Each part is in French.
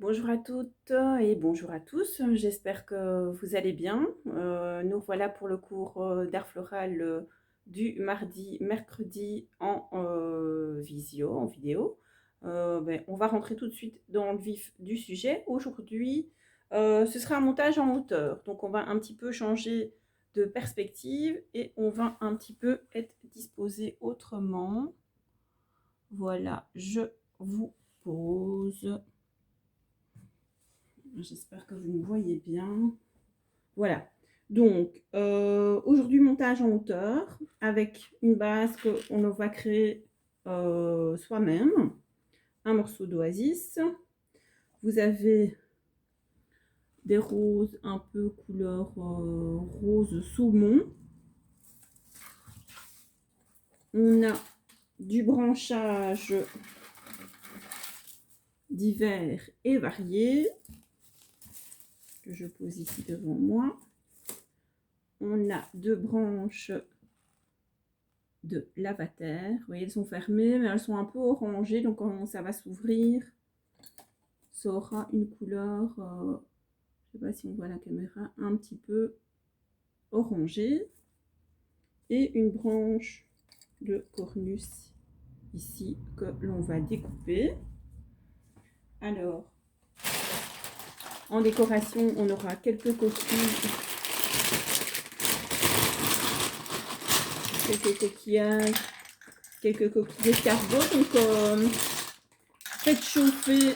Bonjour à toutes et bonjour à tous, j'espère que vous allez bien. Nous voilà pour le cours d'art floral du mardi, mercredi en visio, en vidéo. On va rentrer tout de suite dans le vif du sujet. Aujourd'hui, ce sera un montage en hauteur, donc on va un petit peu changer de perspective et on va un petit peu être disposé autrement. Voilà, je vous pose. J'espère que vous me voyez bien. Voilà. Donc, aujourd'hui, montage en hauteur avec une base qu'on va créer soi-même. Un morceau d'oasis. Vous avez des roses un peu couleur rose saumon. On a du branchage divers et variés que je pose ici devant moi. On a deux branches de lavater. Vous voyez, elles sont fermées, mais elles sont un peu orangées, donc quand ça va s'ouvrir, ça aura une couleur, je ne sais pas si on voit la caméra, un petit peu orangée. Et une branche de cornus ici que l'on va découper. Alors, en décoration, on aura quelques coquilles, quelques coquillages, quelques coquilles d'escargot. Donc, faites chauffer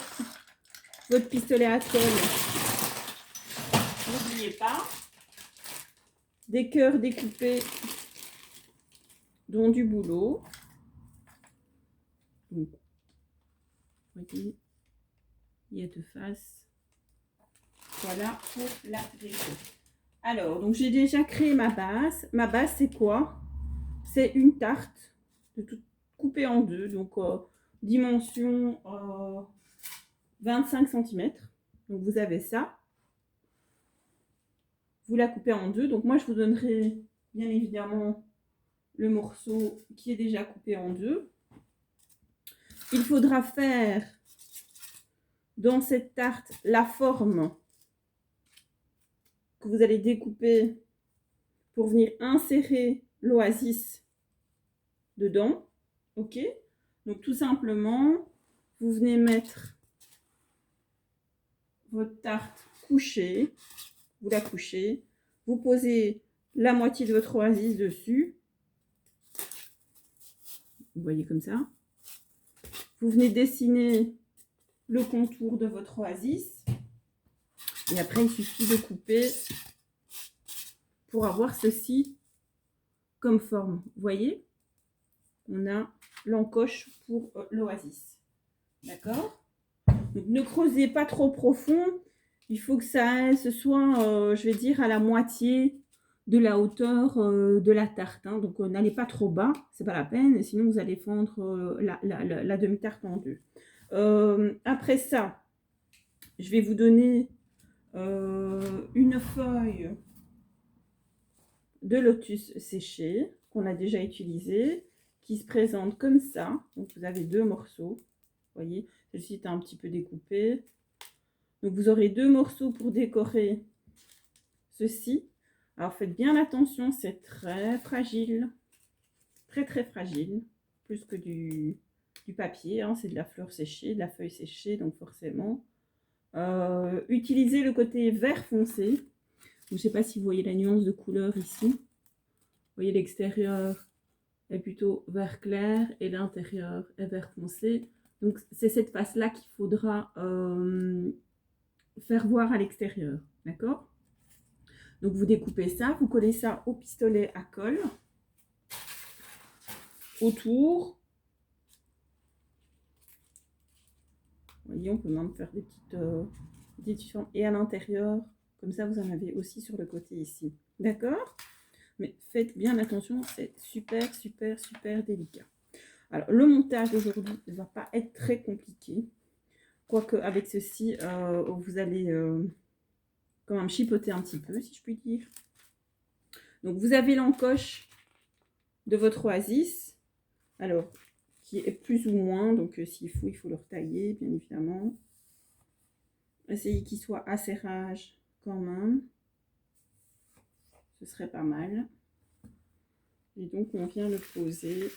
votre pistolet à colle. N'oubliez pas. Des cœurs découpés, dont du boulot. Donc, voyez, il y a deux faces. Voilà pour la déco. Alors, donc j'ai déjà créé ma base. Ma base, c'est quoi? C'est une tarte de tout coupée en deux. Donc, dimension 25 cm. Donc, vous avez ça. Vous la coupez en deux. Donc, moi, je vous donnerai bien évidemment le morceau qui est déjà coupé en deux. Il faudra faire dans cette tarte la forme que vous allez découper pour venir insérer l'oasis dedans. Ok, donc tout simplement, vous venez mettre votre tarte couchée, vous la couchez, vous posez la moitié de votre oasis dessus. Vous voyez comme ça. Vous venez dessiner le contour de votre oasis. Et après, il suffit de couper pour avoir ceci comme forme. Vous voyez, on a l'encoche pour l'oasis. D'accord? Donc, ne creusez pas trop profond. Il faut que ce soit, je vais dire, à la moitié de la hauteur de la tarte. Hein. Donc, n'allez pas trop bas, c'est pas la peine. Sinon, vous allez fendre la demi-tarte en deux. Après ça, je vais vous donner une feuille de lotus séché qu'on a déjà utilisé, qui se présente comme ça. Donc, vous avez deux morceaux. Vous voyez, celle-ci est un petit peu découpée. Donc, vous aurez deux morceaux pour décorer ceci. Alors, faites bien attention, c'est très fragile. Très, très fragile. Plus que du papier. Hein. C'est de la fleur séchée, de la feuille séchée, donc forcément. Utilisez le côté vert foncé. Je ne sais pas si vous voyez la nuance de couleur ici. Vous voyez, l'extérieur est plutôt vert clair et l'intérieur est vert foncé. Donc, c'est cette face-là qu'il faudra faire voir à l'extérieur. D'accord? Donc, vous découpez ça, vous collez ça au pistolet à colle autour. Vous voyez, on peut même faire des petites formes. Et à l'intérieur, comme ça, vous en avez aussi sur le côté ici. D'accord? Mais faites bien attention, c'est super, super, super délicat. Alors, le montage d'aujourd'hui ne va pas être très compliqué. Quoique, avec ceci, vous allez quand même chipoter un petit peu, si je puis dire. Donc, vous avez l'encoche de votre oasis. Alors, qui est plus ou moins, donc s'il faut, il faut le retailler, bien évidemment. Essayez qu'il soit à serrage quand même. Ce serait pas mal. Et donc, on vient le poser.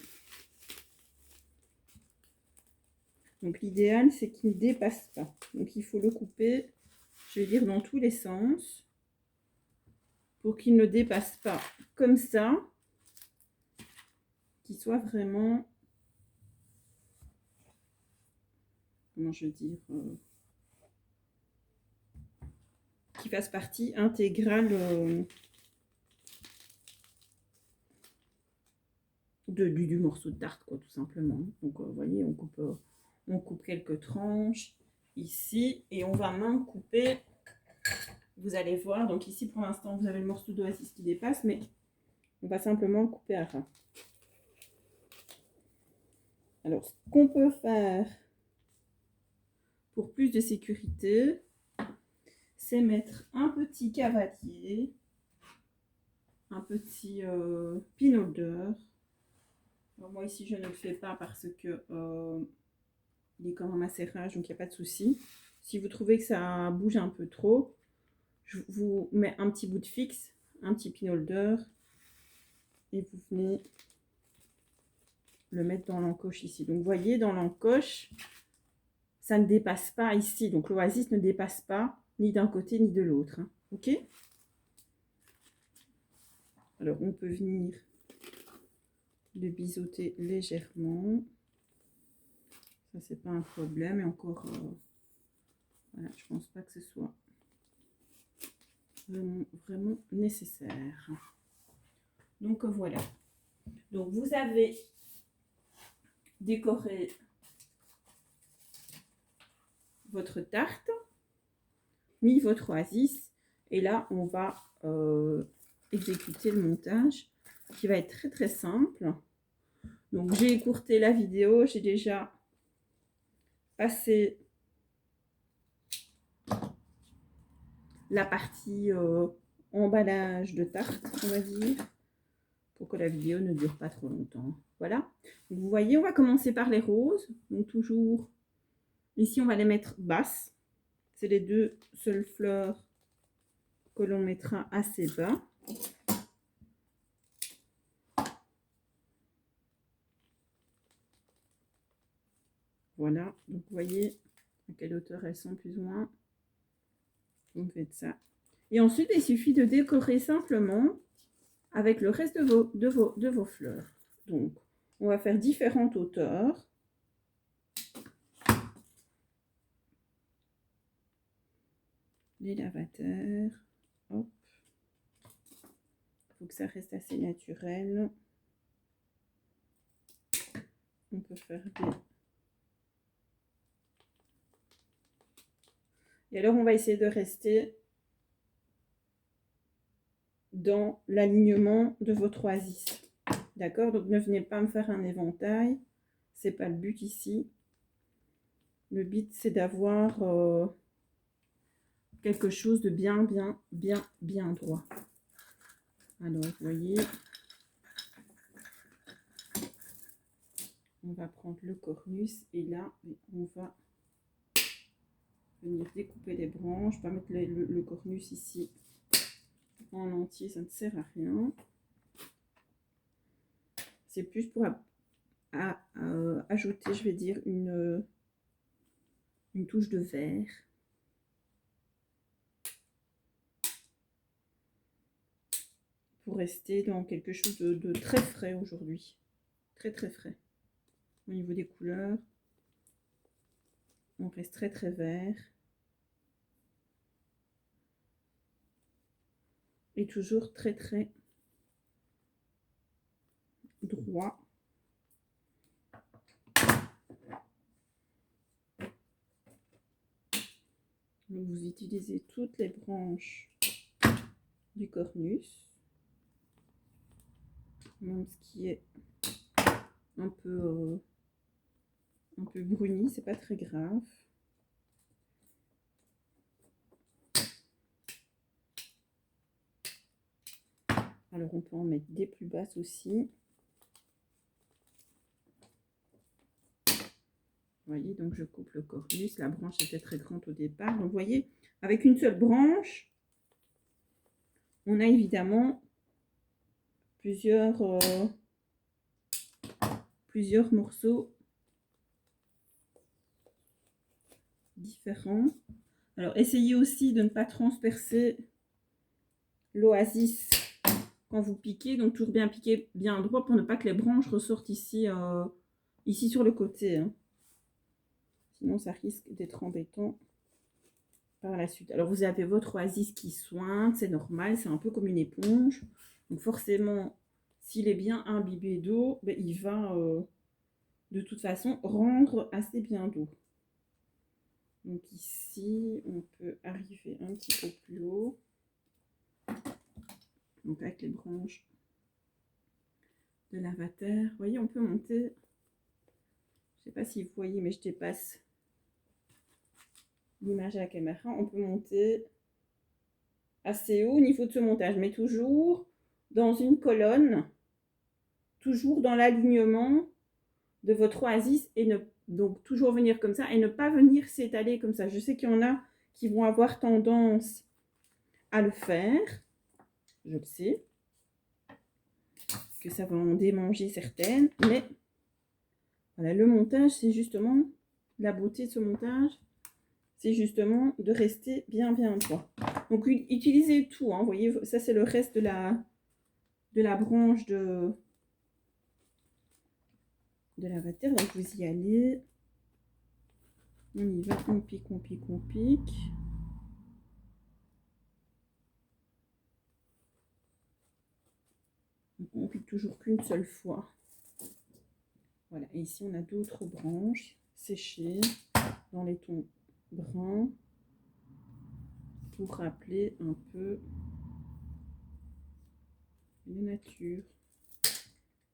Donc, l'idéal, c'est qu'il ne dépasse pas. Donc, il faut le couper, je vais dire, dans tous les sens. Pour qu'il ne dépasse pas comme ça. Qu'il soit vraiment... Comment je veux dire qu'il fasse partie intégrale du morceau de tarte, quoi, tout simplement. Donc, vous voyez, on coupe quelques tranches ici et on va même couper. Vous allez voir. Donc ici, pour l'instant, vous avez le morceau d'oasis qui dépasse, mais on va simplement le couper à ras. Alors, ce qu'on peut faire pour plus de sécurité, c'est mettre un petit cavatier, un petit pin holder. Alors moi ici je ne le fais pas parce que il est quand même assez rage, donc il n'y a pas de souci. Si vous trouvez que ça bouge un peu trop, je vous mets un petit bout de fixe, un petit pin holder, et vous venez le mettre dans l'encoche ici. Donc vous voyez, dans l'encoche, ça ne dépasse pas ici. Donc l'oasis ne dépasse pas ni d'un côté ni de l'autre. Hein. Ok? Alors on peut venir le biseauter légèrement. Ça, c'est pas un problème. Et encore, voilà, je pense pas que ce soit vraiment nécessaire. Donc voilà. Donc vous avez décoré votre tarte, mis votre oasis, et là on va exécuter le montage qui va être très simple. Donc j'ai écourté la vidéo, j'ai déjà passé la partie emballage de tarte, on va dire, pour que la vidéo ne dure pas trop longtemps. Voilà. Donc, vous voyez, on va commencer par les roses. Donc toujours, ici on va les mettre basses. C'est les deux seules fleurs que l'on mettra assez bas. Voilà, donc vous voyez à quelle hauteur elles sont plus ou moins. Vous faites ça. Et ensuite, il suffit de décorer simplement avec le reste de vos fleurs. Donc, on va faire différentes hauteurs. Les lavateurs. Hop. Il faut que ça reste assez naturel. On peut faire des... Et alors, on va essayer de rester dans l'alignement de votre oasis. D'accord? Donc, ne venez pas me faire un éventail. C'est pas le but ici. Le but, c'est d'avoir quelque chose de bien droit. Alors, vous voyez, on va prendre le cornus et là, on va venir découper les branches. Je vais pas mettre le cornus ici en entier, ça ne sert à rien. C'est plus pour ajouter, je vais dire, une touche de vert. Pour rester dans quelque chose de très frais aujourd'hui. Très frais. Au niveau des couleurs, on reste très vert. Et toujours très droit. Donc vous utilisez toutes les branches du cornus, même ce qui est un peu bruni, c'est pas très grave. Alors on peut en mettre des plus basses aussi. voyez, donc je coupe le cornus. La branche était très grande au départ. Donc, vous voyez, avec une seule branche, on a évidemment plusieurs morceaux différents. Alors, essayez aussi de ne pas transpercer l'oasis quand vous piquez. Donc, toujours bien piquer bien droit pour ne pas que les branches ressortent ici, ici sur le côté. Hein. Sinon, ça risque d'être embêtant par la suite. Alors, vous avez votre oasis qui sointe, c'est normal, c'est un peu comme une éponge. Donc, forcément, s'il est bien imbibé d'eau, ben, il va de toute façon rendre assez bien d'eau. Donc ici, on peut arriver un petit peu plus haut. Donc avec les branches de l'avatar. Vous voyez, on peut monter. Je ne sais pas si vous voyez, mais je dépasse l'image à la caméra. On peut monter assez haut au niveau de ce montage, mais toujours dans une colonne, toujours dans l'alignement de votre oasis et donc toujours venir comme ça et ne pas venir s'étaler comme ça. Je sais qu'il y en a qui vont avoir tendance à le faire, je le sais, que ça va en démanger certaines, mais voilà, le montage, c'est justement la beauté de ce montage, c'est justement de rester bien droit. Donc utilisez tout, hein, vous voyez, ça c'est le reste de la branche de l'avatar. Donc vous y allez, on y va, on pique, on pique, on pique. Donc on pique toujours qu'une seule fois. Voilà, et ici on a d'autres branches séchées dans les tons bruns pour rappeler un peu la nature.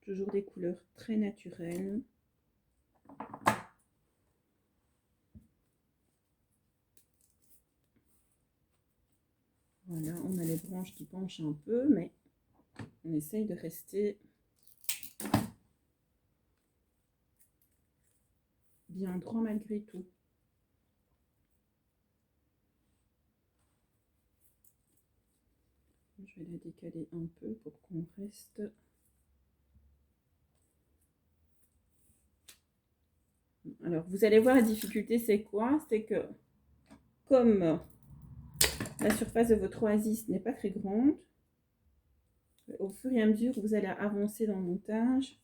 Toujours des couleurs très naturelles. Voilà, on a les branches qui penchent un peu, mais on essaye de rester bien droit malgré tout. Je vais la décaler un peu pour qu'on reste. Alors, vous allez voir la difficulté, c'est quoi? C'est que comme la surface de votre oasis n'est pas très grande, au fur et à mesure que vous allez avancer dans le montage,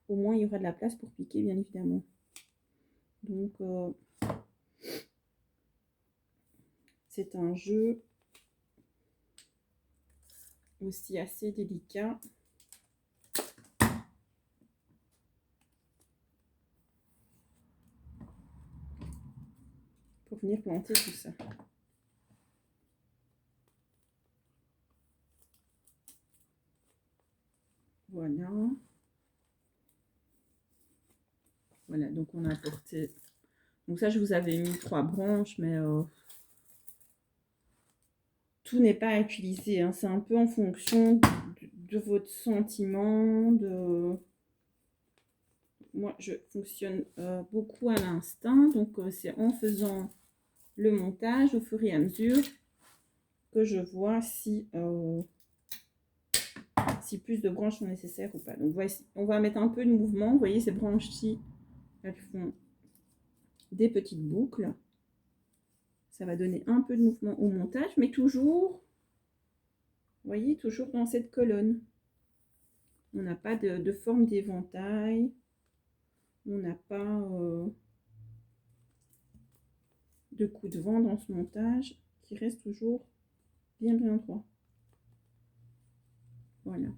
au moins il y aura de la place pour piquer, bien évidemment. Donc, c'est un jeu aussi assez délicat. Pour venir planter tout ça. Voilà. Voilà, donc on a apporté. Donc ça, je vous avais mis 3 branches, mais tout n'est pas à utiliser. Hein. C'est un peu en fonction de votre sentiment. Moi, je fonctionne beaucoup à l'instinct. Donc, c'est en faisant le montage au fur et à mesure que je vois si plus de branches sont nécessaires ou pas. Donc, voici, on va mettre un peu de mouvement. Vous voyez, ces branches-ci, elles font des petites boucles. Ça va donner un peu de mouvement au montage, mais toujours, vous voyez, toujours dans cette colonne. On n'a pas de forme d'éventail. On n'a pas de coup de vent dans ce montage qui reste toujours bien droit. Voilà.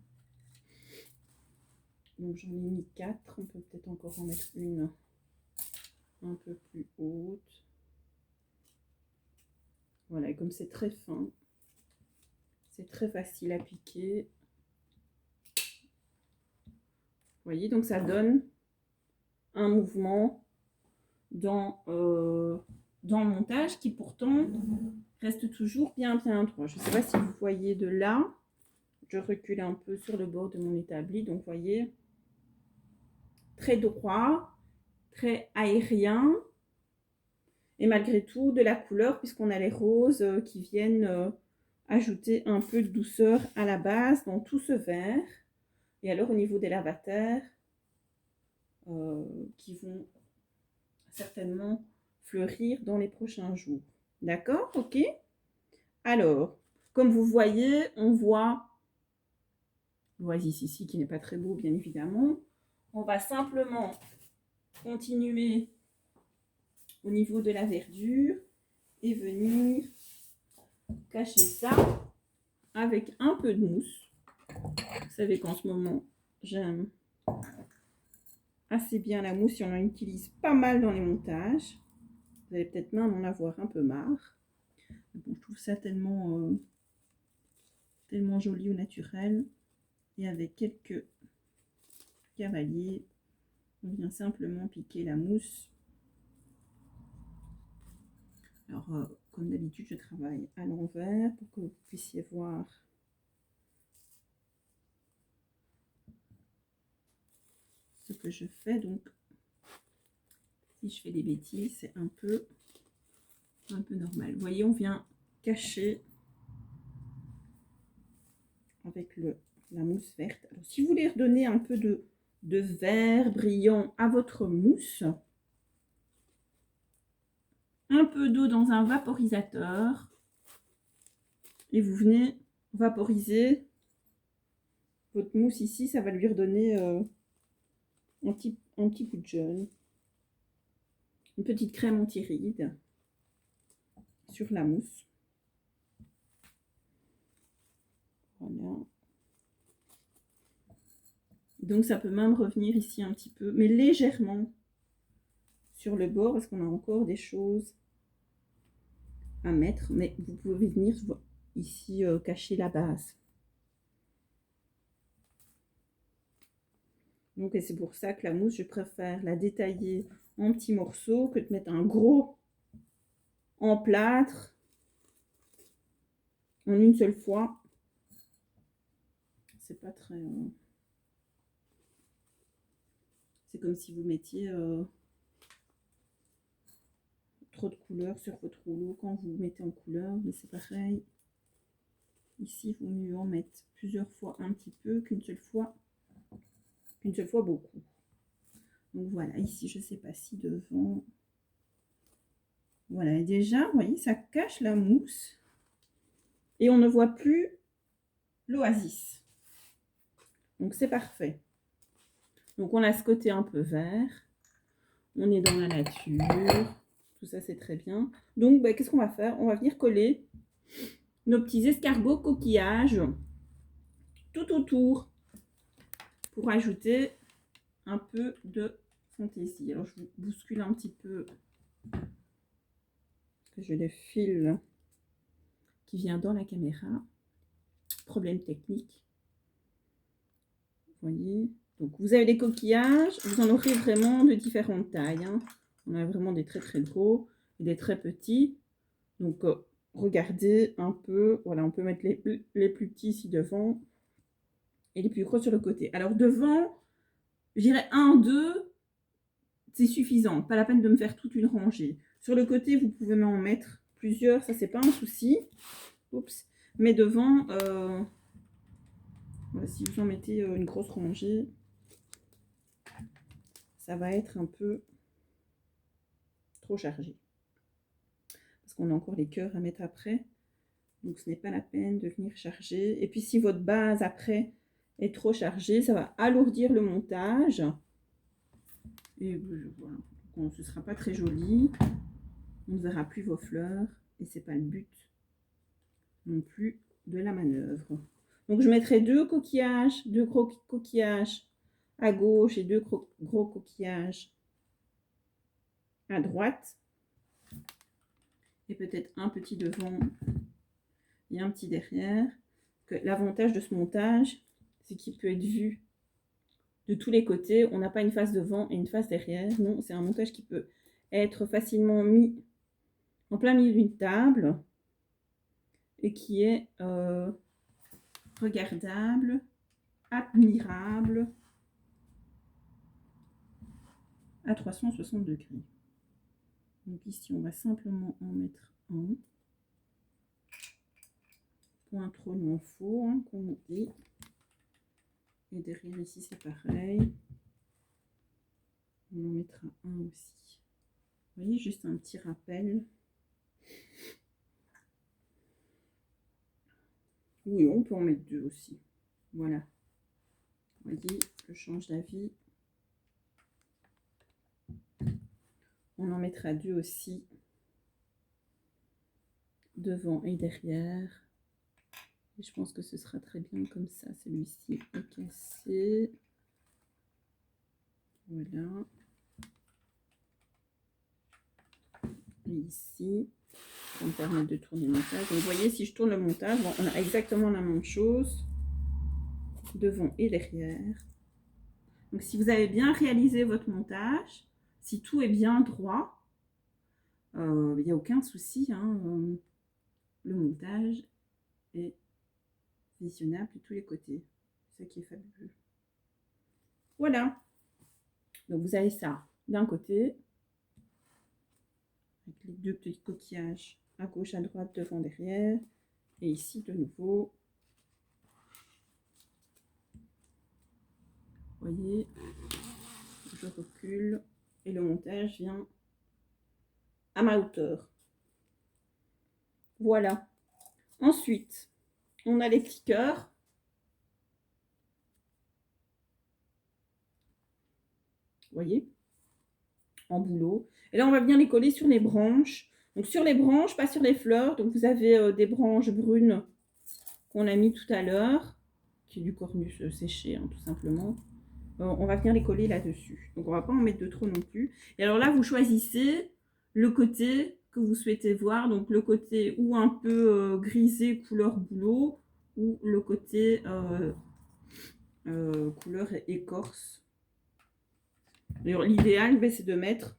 Donc j'en ai mis 4. On peut peut-être encore en mettre une un peu plus haute. Voilà, et comme c'est très fin, c'est très facile à piquer. Vous voyez, donc ça donne un mouvement dans le montage qui pourtant reste toujours bien droit. Je ne sais pas si vous voyez de là. Je recule un peu sur le bord de mon établi. Donc, vous voyez, très droit. très aérien. Et malgré tout, de la couleur, puisqu'on a les roses qui viennent ajouter un peu de douceur à la base dans tout ce vert. Et alors, au niveau des lavataires, qui vont certainement fleurir dans les prochains jours. D'accord? Ok? Alors, comme vous voyez, on voit l'oasis ici qui n'est pas très beau, bien évidemment. On va simplement continuer au niveau de la verdure et venir cacher ça avec un peu de mousse. Vous savez qu'en ce moment, j'aime assez bien la mousse et on en utilise pas mal dans les montages. Vous allez peut-être même en avoir un peu marre. Bon, je trouve ça tellement joli au naturel. Et avec quelques cavaliers, on vient simplement piquer la mousse. Alors, comme d'habitude, je travaille à l'envers pour que vous puissiez voir ce que je fais. Donc, si je fais des bêtises, c'est un peu normal. Vous voyez, on vient cacher avec la mousse verte. Alors, si vous voulez redonner un peu de vert brillant à votre mousse, un peu d'eau dans un vaporisateur et vous venez vaporiser votre mousse ici. Ça va lui redonner un petit coup de jaune. Une petite crème anti-rides sur la mousse. Voilà. Donc ça peut même revenir ici un petit peu, mais légèrement sur le bord parce qu'on a encore des choses à mettre. Mais vous pouvez venir ici cacher la base. Donc, et c'est pour ça que la mousse, je préfère la détailler en petits morceaux que de mettre un gros en plâtre en une seule fois. C'est pas très... C'est comme si vous mettiez trop de couleurs sur votre rouleau quand vous mettez en couleur, mais c'est pareil. Ici, il vaut mieux en mettre plusieurs fois un petit peu qu'une seule fois beaucoup. Donc voilà, ici, je sais pas si devant... Voilà, et déjà, vous voyez, ça cache la mousse. Et on ne voit plus l'oasis. Donc c'est parfait. Donc on a ce côté un peu vert. On est dans la nature. Tout ça, c'est très bien. Donc, qu'est-ce qu'on va faire? On va venir coller nos petits escargots coquillages tout autour pour ajouter un peu de fantaisie. Alors, je vous bouscule un petit peu parce que j'ai le fil qui vient dans la caméra. Problème technique. Vous voyez? Donc, vous avez des coquillages. Vous en aurez vraiment de différentes tailles. Hein. On a vraiment des très très gros et des très petits. Donc, regardez un peu. Voilà, on peut mettre les plus petits ici devant et les plus gros sur le côté. Alors, devant, je dirais 1, 2, c'est suffisant. Pas la peine de me faire toute une rangée. Sur le côté, vous pouvez m'en mettre plusieurs. Ça, c'est pas un souci. Oups. Mais devant, voilà, si vous en mettez une grosse rangée, ça va être un peu trop chargé. Parce qu'on a encore les cœurs à mettre après. Donc, ce n'est pas la peine de venir charger. Et puis, si votre base après est trop chargée, ça va alourdir le montage. Et voilà. Donc, ce ne sera pas très joli. On ne verra plus vos fleurs. Et ce n'est pas le but non plus de la manœuvre. Donc, je mettrai deux gros coquillages à gauche et deux gros coquillages à droite. Et peut-être un petit devant et un petit derrière. L'avantage de ce montage, c'est qu'il peut être vu de tous les côtés. On n'a pas une face devant et une face derrière. Non, c'est un montage qui peut être facilement mis en plein milieu d'une table et qui est regardable, admirable. à 360 degrés. Donc ici, on va simplement en mettre un. Point trop non faux, hein, comme on dit. Et derrière ici, c'est pareil. On en mettra un aussi. Vous voyez, juste un petit rappel. Oui, on peut en mettre deux aussi. Voilà. Vous voyez, je change d'avis. On en mettra deux aussi. Devant et derrière. Et je pense que ce sera très bien comme ça. Celui-ci est cassé. Voilà. Et ici, ça me permet de tourner le montage. Donc vous voyez, si je tourne le montage, bon, on a exactement la même chose. Devant et derrière. Donc si vous avez bien réalisé votre montage, si tout est bien droit, il n'y a aucun souci. Hein, le montage est visionnable de tous les côtés. C'est ça qui est fabuleux. Voilà. Donc vous avez ça d'un côté, avec les deux petits coquillages à gauche, à droite, devant, derrière. Et ici de nouveau. Vous voyez, je recule et le montage vient à ma hauteur. Voilà. Ensuite, on a les petits cœurs. Vous voyez, en boulot. Et là, on va venir les coller sur les branches. Donc sur les branches, pas sur les fleurs. Donc vous avez des branches brunes qu'on a mis tout à l'heure, qui est du cornus séché, hein, tout simplement. On va venir les coller là-dessus. Donc on va pas en mettre de trop non plus. Et alors là, vous choisissez le côté que vous souhaitez voir. Donc le côté ou un peu grisé couleur boulot, ou le côté couleur écorce. L'idéal, c'est de mettre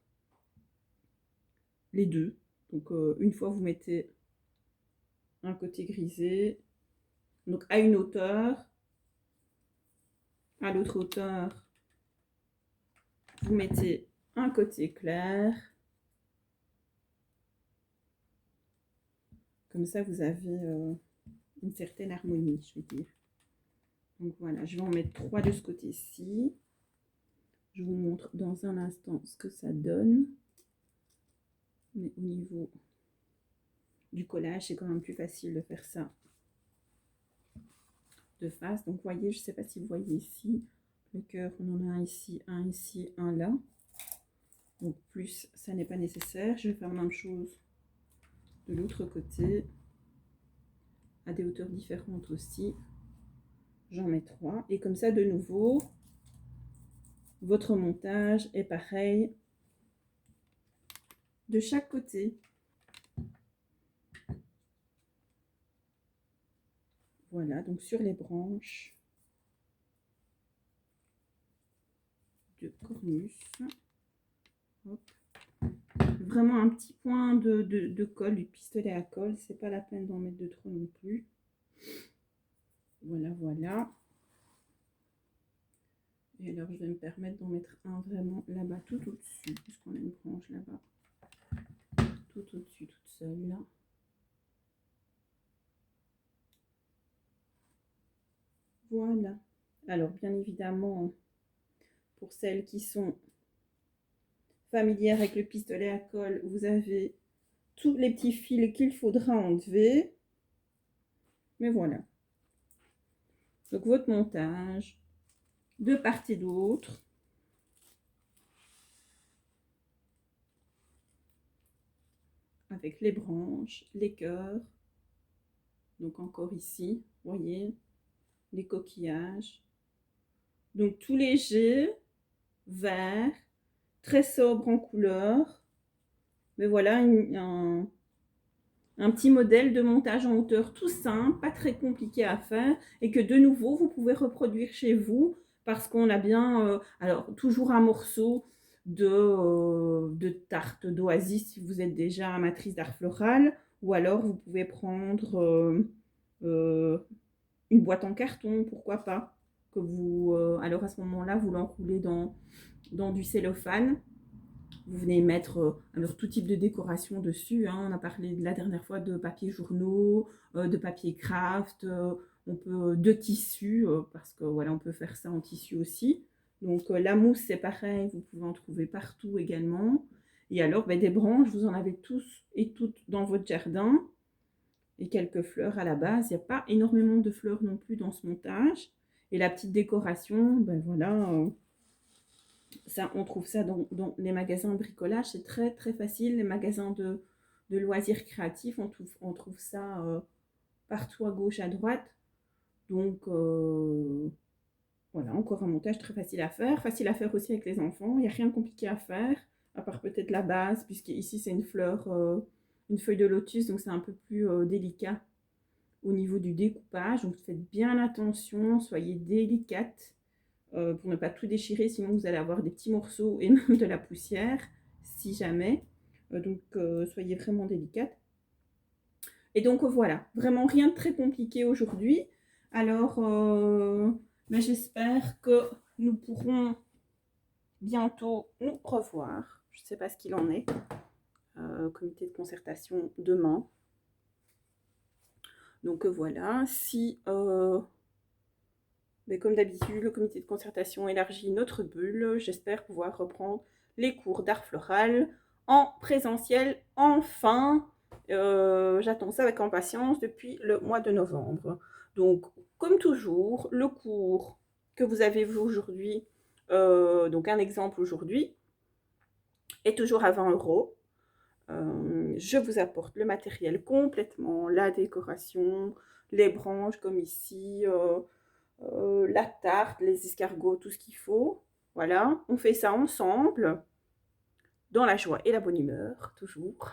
les deux. Donc une fois vous mettez un côté grisé, donc à une hauteur, à l'autre hauteur vous mettez un côté clair, comme ça vous avez une certaine harmonie, je vais dire. Donc voilà, je vais en mettre 3 de ce côté-ci. Je vous montre dans un instant ce que ça donne. Mais au niveau du collage, c'est quand même plus facile de faire ça de face. Donc, vous voyez, je ne sais pas si vous voyez ici, le cœur, on en a un ici, un là. Donc, plus, ça n'est pas nécessaire. Je vais faire la même chose de l'autre côté, à des hauteurs différentes aussi. J'en mets 3. Et comme ça, de nouveau, votre montage est pareil de chaque côté. Voilà, donc sur les branches de cornus. Hop. Vraiment un petit point de colle, du pistolet à colle. C'est pas la peine d'en mettre de trop non plus. Voilà, voilà. Et alors, je vais me permettre d'en mettre un vraiment là-bas, tout au-dessus, puisqu'on a une branche là-bas. Tout au-dessus, toute seule, là. Voilà. Alors, bien évidemment, pour celles qui sont familières avec le pistolet à colle, vous avez tous les petits fils qu'il faudra enlever. Mais voilà. Donc, votre montage, de part et d'autre. Avec les branches, les cœurs. Donc, encore ici, vous voyez, les coquillages. Donc, tout léger, vert, très sobre en couleur. Mais voilà, un petit modèle de montage en hauteur tout simple, pas très compliqué à faire. Et que de nouveau, vous pouvez reproduire chez vous. Parce qu'on a bien, alors, toujours un morceau de tarte d'oasis si vous êtes déjà amatrice d'art floral. Ou alors, vous pouvez prendre une boîte en carton, pourquoi pas. Que vous, alors à ce moment-là, vous l'enroulez dans du cellophane Vous venez mettre alors tout type de décoration dessus. Hein. On a parlé la dernière fois de papier journaux, de papier craft, on peut de tissu, parce que voilà, on peut faire ça en tissu aussi. Donc la mousse, c'est pareil, vous pouvez en trouver partout également. Et alors, des branches, vous en avez tous et toutes dans votre jardin. Et quelques fleurs à la base. Il n'y a pas énormément de fleurs non plus dans ce montage. Et la petite décoration, voilà, ça, on trouve ça dans les magasins de bricolage. C'est très très facile. Les magasins de loisirs créatifs, on trouve ça partout à gauche, à droite. Donc voilà, encore un montage très facile à faire. Facile à faire aussi avec les enfants. Il n'y a rien de compliqué à faire, à part peut-être la base, puisque ici c'est une fleur, une feuille de lotus, donc c'est un peu plus délicat au niveau du découpage. Donc faites bien attention, soyez délicate pour ne pas tout déchirer, sinon vous allez avoir des petits morceaux et même de la poussière, si jamais. Donc soyez vraiment délicate. Et donc voilà, vraiment rien de très compliqué aujourd'hui. Alors, j'espère que nous pourrons bientôt nous revoir. Je ne sais pas ce qu'il en est. Comité de concertation demain. Donc voilà, si, comme d'habitude, le comité de concertation élargit notre bulle, j'espère pouvoir reprendre les cours d'art floral en présentiel enfin. J'attends ça avec impatience depuis le mois de novembre. Donc, comme toujours, le cours que vous avez vu aujourd'hui, donc un exemple aujourd'hui, est toujours à 20 €. Je vous apporte le matériel complètement, la décoration, les branches comme ici, la tarte, les escargots, tout ce qu'il faut. Voilà, on fait ça ensemble, dans la joie et la bonne humeur, toujours.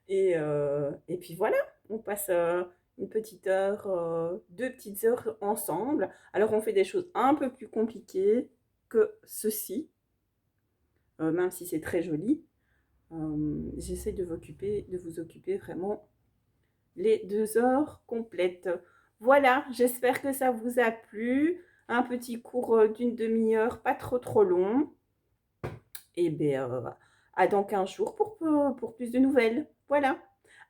Et puis voilà, on passe une petite heure, 2 petites heures ensemble. Alors on fait des choses un peu plus compliquées que ceci, même si c'est très joli. J'essaie de vous occuper vraiment les 2 heures complètes. Voilà, j'espère que ça vous a plu. Un petit cours d'une demi-heure, pas trop long. Et bien, à dans 15 jours pour plus de nouvelles. Voilà,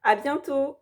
à bientôt!